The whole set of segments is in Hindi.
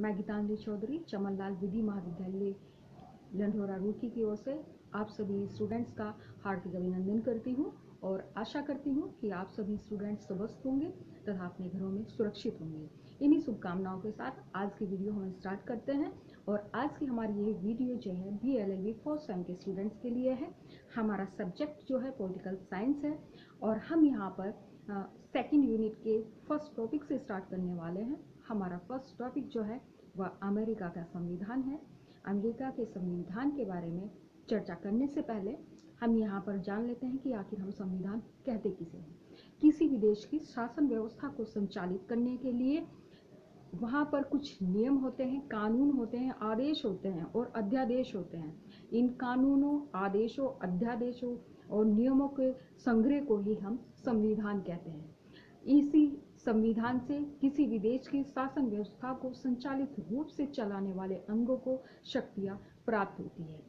मैं गीतांजलि चौधरी चमनलाल विधि महाविद्यालय लंढोरा रुड़की की ओर से आप सभी स्टूडेंट्स का हार्दिक अभिनंदन करती हूँ और आशा करती हूँ कि आप सभी स्टूडेंट्स स्वस्थ होंगे तथा अपने घरों में सुरक्षित होंगे। इन्हीं शुभकामनाओं के साथ आज की वीडियो हम स्टार्ट करते हैं। और आज की हमारी ये वीडियो जो है BLLB फर्स्ट सेम के स्टूडेंट्स के लिए है। हमारा सब्जेक्ट जो है पॉलिटिकल साइंस है और हम यहाँ पर सेकेंड यूनिट के फर्स्ट टॉपिक से स्टार्ट करने वाले हैं। हमारा फर्स्ट टॉपिक जो है वह अमेरिका का संविधान है। अमेरिका के संविधान के बारे में चर्चा करने से पहले हम यहाँ पर जान लेते हैं कि आखिर हम संविधान कहते किसे हैं। किसी भी देश की शासन व्यवस्था को संचालित करने के लिए वहाँ पर कुछ नियम होते हैं, कानून होते हैं, आदेश होते हैं और अध्यादेश होते हैं। इन कानूनों, आदेशों, अध्यादेशों और नियमों के संग्रह को ही हम संविधान कहते हैं। इसी संविधान से किसी भी देश की शासन व्यवस्था को संचालित रूप से चलाने वाले अंगों को शक्तियां प्राप्त होती है।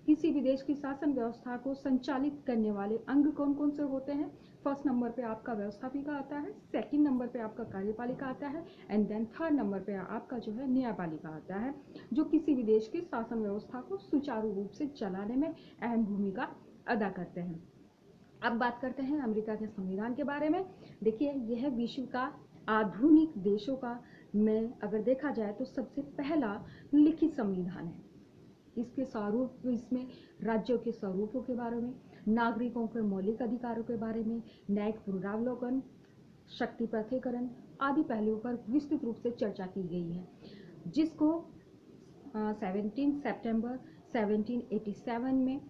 किसी भी देश की शासन व्यवस्था को संचालित करने वाले अंग कौन कौन से होते हैं? फर्स्ट नंबर पे आपका व्यवस्थापिका आता है, सेकंड नंबर पे आपका कार्यपालिका आता है एंड देन थर्ड नंबर पे आपका जो है न्यायपालिका आता है, जो किसी भी देश की शासन व्यवस्था को सुचारू रूप से चलाने में अहम भूमिका अदा करते हैं। अब बात करते हैं अमेरिका के संविधान के बारे में। देखिए, यह विश्व का आधुनिक देशों का में अगर देखा जाए तो सबसे पहला लिखित संविधान है। इसके स्वरूप, इसमें राज्यों के स्वरूपों के बारे में, नागरिकों के मौलिक अधिकारों के बारे में, न्यायिक पुनरावलोकन, शक्ति पृथक्करण आदि पहलुओं पर विस्तृत रूप से चर्चा की गई है, जिसको 17 सितंबर 1787 में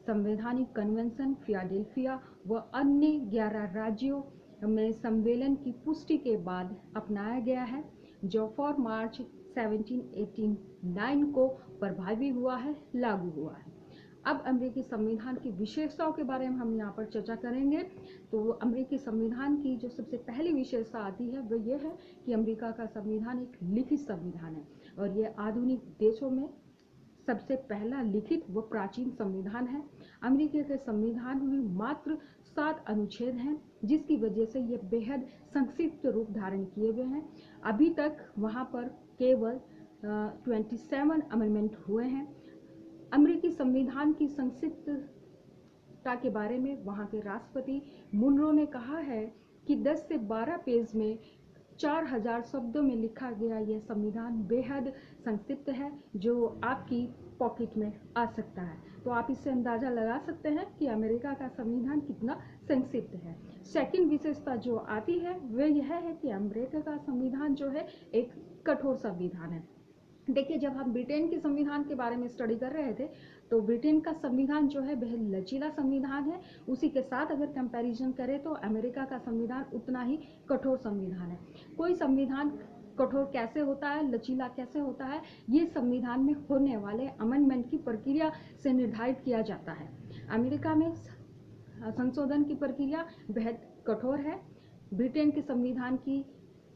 संवैधानिक कन्वेंशन फिलाडेल्फिया व अन्य 11 राज्यों में सम्मेलन की पुष्टि के बाद अपनाया गया है, जो 4 मार्च 1789 को प्रभावी हुआ है, लागू हुआ है। अब अमेरिकी संविधान की विशेषताओं के बारे में हम यहाँ पर चर्चा करेंगे। तो अमेरिकी संविधान की जो सबसे पहली विशेषता आती है वह यह है कि अमेरिका का संविधान एक लिखित संविधान है और यह आधुनिक देशों में सबसे पहला लिखित व प्राचीन संविधान है। अमेरिका के संविधान में मात्र 7 अनुच्छेद हैं, जिसकी वजह से ये बेहद संक्षिप्त रूप धारण किए हुए हैं। अभी तक वहाँ पर केवल 27 अमेंडमेंट हुए हैं। अमेरिकी संविधान की संक्षिप्तता के बारे में वहाँ के राष्ट्रपति मुनरो ने कहा है कि 10 से 12 पेज में 4000 शब्दों में लिखा गया यह संविधान बेहद संक्षिप्त है, जो आपकी पॉकेट में आ सकता है। तो आप इससे अंदाजा लगा सकते हैं कि अमेरिका का संविधान कितना संक्षिप्त है। सेकंड विशेषता जो आती है वह यह है कि अमेरिका का संविधान जो है एक कठोर संविधान है। देखिए, जब हम ब्रिटेन के संविधान के बारे में स्टडी कर रहे थे तो ब्रिटेन का संविधान जो है बेहद लचीला संविधान है। उसी के साथ अगर कंपैरिजन करें तो अमेरिका का संविधान उतना ही कठोर संविधान है। कोई संविधान कठोर कैसे होता है, लचीला कैसे होता है, ये संविधान में होने वाले अमेंडमेंट की प्रक्रिया से निर्धारित किया जाता है। अमेरिका में संशोधन की प्रक्रिया बेहद कठोर है, ब्रिटेन के संविधान की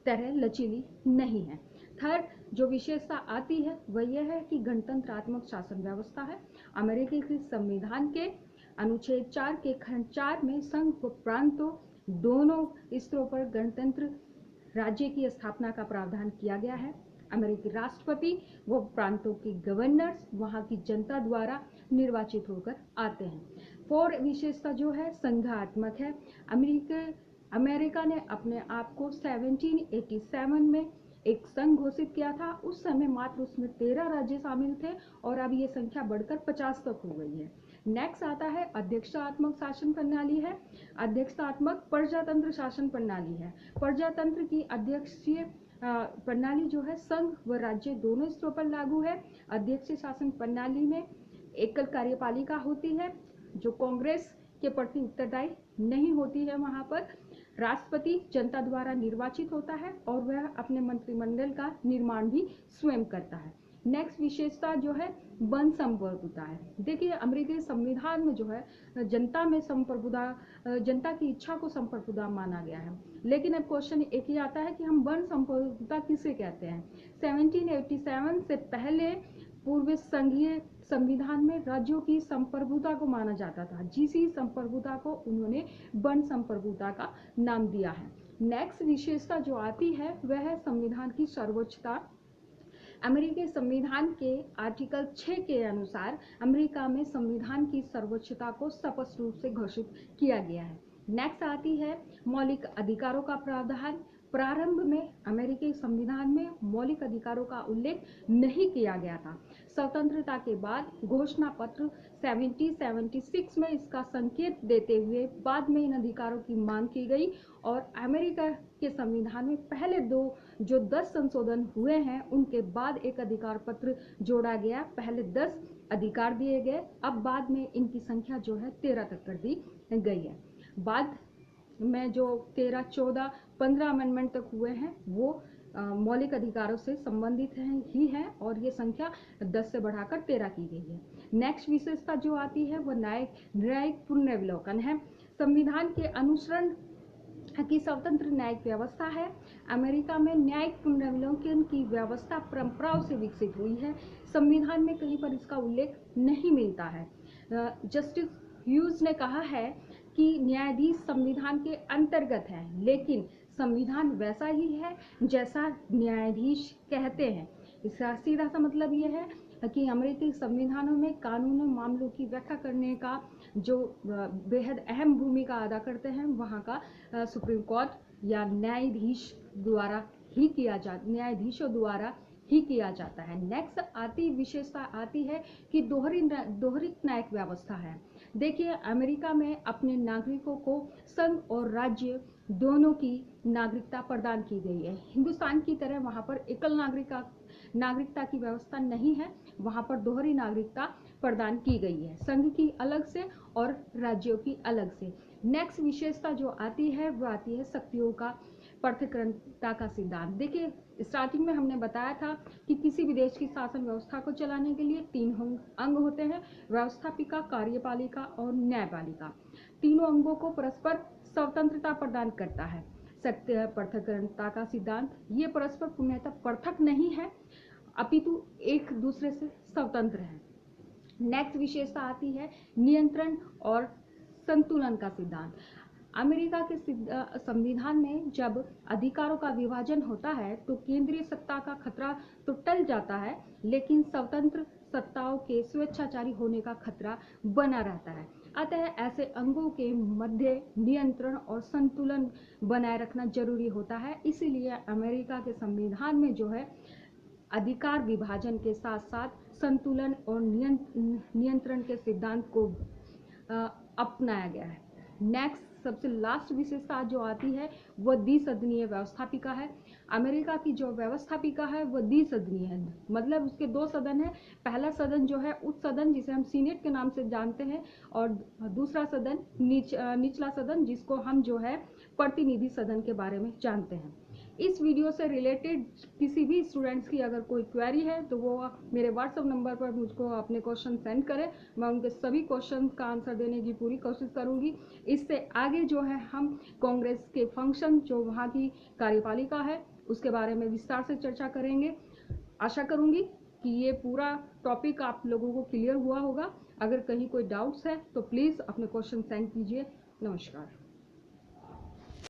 तरह लचीली नहीं है। थर्ड जो विशेषता आती है वह यह है कि गणतंत्रात्मक शासन व्यवस्था है। अमेरिकी के संविधान के अनुच्छेद 4 के खंड 4 में संघ व प्रांतों दोनों स्तरों पर गणतंत्र राज्य की स्थापना का प्रावधान किया गया है। अमेरिकी राष्ट्रपति व प्रांतों के गवर्नर्स वहां की जनता द्वारा निर्वाचित होकर आते हैं। फोर्थ विशेषता जो है संघात्मक है। अमेरिका ने अपने आप को 1787 में एक संघ घोषित किया था। उस समय मात्र उसमें 13 राज्य शामिल थे और अब ये संख्या बढ़कर 50 तक हो गई है। नेक्स्ट आता है अध्यक्षात्मक शासन प्रणाली है। अध्यक्षात्मक प्रजातंत्र शासन प्रणाली है। प्रजातंत्र की अध्यक्षीय प्रणाली जो है संघ व राज्य दोनों स्तरों पर लागू है। अध्यक्षीय शासन प्रणाली में एकल कार्यपालिका होती है जो कांग्रेस के प्रति उत्तरदायी नहीं होती है। वहां पर राष्ट्रपति जनता द्वारा निर्वाचित होता है और वह अपने मंत्रिमंडल का निर्माण भी स्वयं करता है। नेक्स्ट विशेषता जो है वन संप्रभुता है। देखिए, अमेरिकी संविधान में जो है जनता में संप्रभुता, जनता की इच्छा को संप्रभुता माना गया है। लेकिन अब क्वेश्चन एक ही आता है कि हम वन संप्रभुता किसे कहते हैं। 1787 से पहले पूर्व संघीय संविधान में राज्यों की संप्रभुता को माना जाता था, जिसी संप्रभुता को उन्होंने वन संप्रभुता का नाम दिया है। नेक्स्ट विशेषता जो आती है वह है संविधान की सर्वोच्चता। अमेरिकी संविधान के आर्टिकल 6 के अनुसार अमेरिका में संविधान की सर्वोच्चता को स्पष्ट रूप से घोषित किया गया है। नेक्स्ट आती है मौलिक अधिकारों का प्रावधान। प्रारंभ में अमेरिकी संविधान में मौलिक अधिकारों का उल्लेख नहीं किया गया था। स्वतंत्रता के बाद घोषणा पत्र 1776 में इसका संकेत देते हुए बाद में इन अधिकारों की मांग की गई और अमेरिका के संविधान में पहले जो 10 संशोधन हुए हैं उनके बाद एक अधिकार पत्र जोड़ा गया। पहले 10 अधिकार दिए गए, अब बाद में इनकी संख्या जो है 13 तक कर दी गई है। बाद में जो 13, 14, 15 अमेंडमेंट तक हुए हैं वो मौलिक अधिकारों से संबंधित ही है और ये संख्या 10 से बढ़ाकर 13 की गई है। नेक्स्ट विशेषता जो आती है वो न्यायिक पुनर्विलोकन है। संविधान के अनुसरण की स्वतंत्र न्यायिक व्यवस्था है। अमेरिका में न्यायिक पुनर्विलोकन की व्यवस्था परंपराओं से विकसित हुई है। संविधान में कहीं पर इसका उल्लेख नहीं मिलता है। जस्टिस ह्यूज ने कहा है कि न्यायाधीश संविधान के अंतर्गत है, लेकिन संविधान वैसा ही है जैसा न्यायाधीश कहते हैं। इसका सीधा सा मतलब ये है कि अमेरिकी संविधानों में कानूनी मामलों की व्याख्या करने का जो बेहद अहम भूमिका अदा करते हैं वहाँ का सुप्रीम कोर्ट या न्यायाधीशों द्वारा ही किया जाता है। नेक्स्ट विशेषता आती है कि दोहरी न्यायिक व्यवस्था है। देखिए, अमेरिका में अपने नागरिकों को संघ और राज्य दोनों की नागरिकता प्रदान की गई है। हिंदुस्तान की तरह वहाँ पर एकल नागरिकता की व्यवस्था नहीं है, वहाँ पर दोहरी नागरिकता प्रदान की गई है, संघ की अलग से और राज्यों की अलग से। नेक्स्ट विशेषता जो आती है वो आती है शक्तियों का पृथक्करणता का सिद्धांत। देखिए, स्टार्टिंग में हमने बताया था कि किसी भी देश की शासन व्यवस्था को चलाने के लिए 3 अंग होते हैं, व्यवस्थापिका, कार्यपालिका और न्यायपालिका। तीनों अंगों को परस्पर स्वतंत्रता प्रदान करता है शक्ति पृथक्करणता का सिद्धांत। ये परस्पर पूर्णतः पृथक नहीं है अपितु एक दूसरे से स्वतंत्र है। नेक्स्ट विशेषता आती है नियंत्रण और संतुलन का सिद्धांत। अमेरिका के संविधान में जब अधिकारों का विभाजन होता है तो केंद्रीय सत्ता का खतरा तो टल जाता है, लेकिन स्वतंत्र सत्ताओं के स्वेच्छाचारी होने का खतरा बना रहता है। अतः ऐसे अंगों के मध्य नियंत्रण और संतुलन बनाए रखना जरूरी होता है। इसीलिए अमेरिका के संविधान में जो है अधिकार विभाजन के साथ साथ संतुलन और नियंत्रण के सिद्धांत को अपनाया गया है। नेक्स्ट सबसे लास्ट विशेषता जो आती है वह द्विसदनीय व्यवस्थापिका है। अमेरिका की जो व्यवस्थापिका है वह द्विसदनीय है, मतलब उसके 2 सदन है। पहला सदन जो है उच्च सदन जिसे हम सीनेट के नाम से जानते हैं और दूसरा सदन निचला सदन जिसको हम जो है प्रतिनिधि सदन के बारे में जानते हैं। इस वीडियो से रिलेटेड किसी भी स्टूडेंट्स की अगर कोई क्वेरी है तो वो मेरे व्हाट्सएप नंबर पर मुझको अपने क्वेश्चन सेंड करें, मैं उनके सभी क्वेश्चन का आंसर देने की पूरी कोशिश करूंगी। इससे आगे जो है हम कांग्रेस के फंक्शन जो वहाँ की कार्यपालिका है उसके बारे में विस्तार से चर्चा करेंगे। आशा करूंगी कि ये पूरा टॉपिक आप लोगों को क्लियर हुआ होगा। अगर कहीं कोई डाउट्स है तो प्लीज़ अपने क्वेश्चन सेंड कीजिए। नमस्कार।